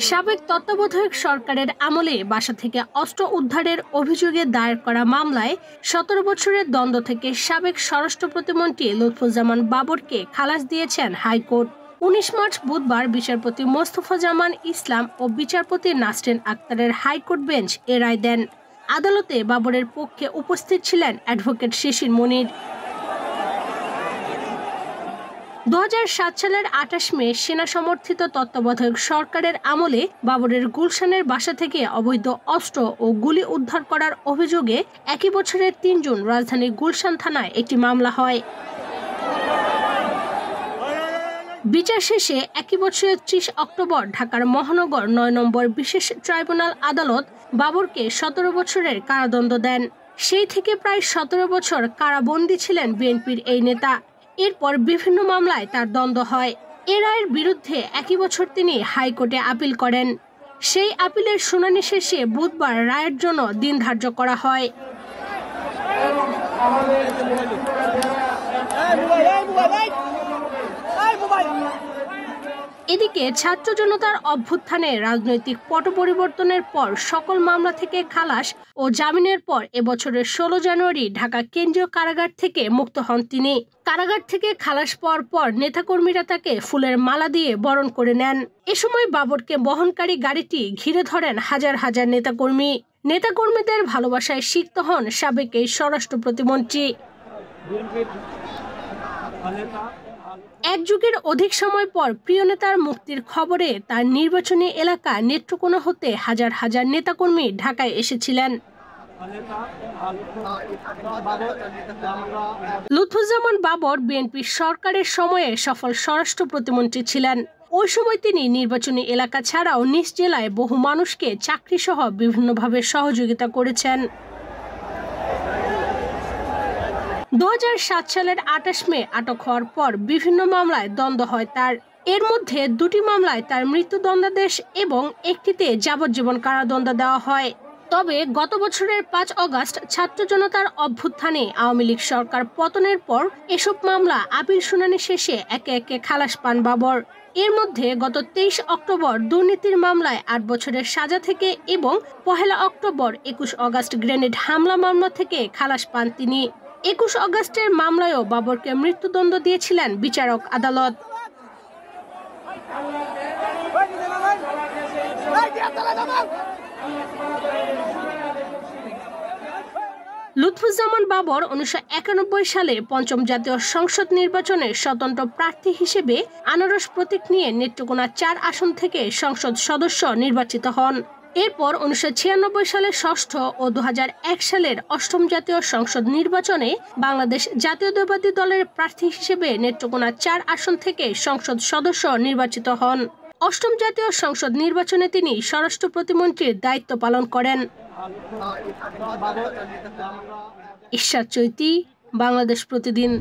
সাবেক তত্ত্বাবধায়ক সরকারের আমলে বাসা থেকে অস্ত্র উদ্ধারের অভিযোগে দায়ের করা মামলায় ১৭ বছরের দ্বন্দ্ব থেকে সাবেক স্বরাষ্ট্র প্রতিমন্ত্রী লুৎফুজ্জামান বাবরকে খালাস দিয়েছেন হাইকোর্ট। ১৯ মার্চ বুধবার বিচারপতি মোস্তফা জামান ইসলাম ও বিচারপতি নাসরিন আক্তারের হাইকোর্ট বেঞ্চ এ রায় দেন। আদালতে বাবরের পক্ষে উপস্থিত ছিলেন অ্যাডভোকেট শিশির মনির। ২০০৭ সালের ২৮ মে সেনা সমর্থিত তত্ত্বাবধায়ক সরকারের আমলে বাবরের গুলশানের বাসা থেকে অবৈধ অস্ত্র ও গুলি উদ্ধার করার অভিযোগে একই বছরের ৩ জুন রাজধানীর গুলশান থানায় একটি মামলা হয়। বিচার শেষে একই বছরের ৩০ অক্টোবর ঢাকার মহানগর ৯ নম্বর বিশেষ ট্রাইব্যুনাল আদালত বাবরকে ১৭ বছরের কারাদণ্ড দেন। সেই থেকে প্রায় ১৭ বছর কারাবন্দী ছিলেন বিএনপির এই নেতা। এরপর বিভিন্ন মামলায় তার দ্বন্দ্ব হয়। এ রায়ের বিরুদ্ধে একই বছর তিনি হাইকোর্টে আপিল করেন। সেই আপিলের শুনানি শেষে বুধবার রায়ের জন্য দিন ধার্য করা হয়। এদিকে ছাত্র জনতার অভ্যুত্থানে রাজনৈতিক পট পরিবর্তনের পর সকল মামলা থেকে খালাস ও জামিনের পর এবছরের ১৬ জানুয়ারি ঢাকা কেন্দ্রীয় কারাগার থেকে মুক্ত হন তিনি। কারাগার থেকে খালাস পাওয়ার পর নেতাকর্মীরা তাকে ফুলের মালা দিয়ে বরণ করে নেন। এ সময় বাবরকে বহনকারী গাড়িটি ঘিরে ধরেন হাজার হাজার নেতাকর্মী। নেতাকর্মীদের ভালোবাসায় সিক্ত হন সাবেক এই স্বরাষ্ট্র প্রতিমন্ত্রী। এক যুগের অধিক সময় পর প্রিয় নেতার মুক্তির খবরে তার নির্বাচনী এলাকা নেত্রকোনা হতে হাজার হাজার নেতাকর্মী ঢাকায় এসেছিলেন। লুৎফুজ্জামান বাবর বিএনপি সরকারের সময়ে সফল স্বরাষ্ট্র প্রতিমন্ত্রী ছিলেন। ওই সময় তিনি নির্বাচনী এলাকা ছাড়াও নিজ জেলায় বহু মানুষকে চাকরি সহ বিভিন্নভাবে সহযোগিতা করেছেন। ২০০৭ সালের ২৮ মে আটক হওয়ার পর বিভিন্ন মামলায় দ্বন্দ্ব হয় তার। এর মধ্যে দুটি মামলায় তার মৃত্যুদণ্ডাদেশ এবং একটিতে যাবজ্জীবন কারাদণ্ড দেওয়া হয়। তবে গত বছরের ৫ অগস্ট ছাত্র জনতার অভ্যুত্থানে আওয়ামী লীগ সরকার পতনের পর এসব মামলা আপিল শুনানি শেষে একে একে খালাস পান বাবর। এর মধ্যে গত ২৩ অক্টোবর দুর্নীতির মামলায় ৮ বছরের সাজা থেকে এবং ১ অক্টোবর ২১ অগস্ট গ্রেনেড হামলা মামলা থেকে খালাস পান তিনি। ২১ অগস্টের মামলায়ও বাবরকে মৃত্যুদণ্ড দিয়েছিলেন বিচারক আদালত। লুৎফুজ্জামান বাবর ১৯৯১ সালে পঞ্চম জাতীয় সংসদ নির্বাচনে স্বতন্ত্র প্রার্থী হিসেবে আনারস প্রতীক নিয়ে নেত্রকোনা ৪ আসন থেকে সংসদ সদস্য নির্বাচিত হন। এরপর ১৯৯৬ সালের ষষ্ঠ ও ২০০১ সালের অষ্টম জাতীয় সংসদ নির্বাচনে বাংলাদেশ জাতীয়তাবাদী দলের প্রার্থী হিসেবে নেত্রকোনা ৪ আসন থেকে সংসদ সদস্য নির্বাচিত হন। অষ্টম জাতীয় সংসদ নির্বাচনে তিনি স্বরাষ্ট্র প্রতিমন্ত্রীর দায়িত্ব পালন করেন। ইশরাত চৈতি, বাংলাদেশ প্রতিদিন।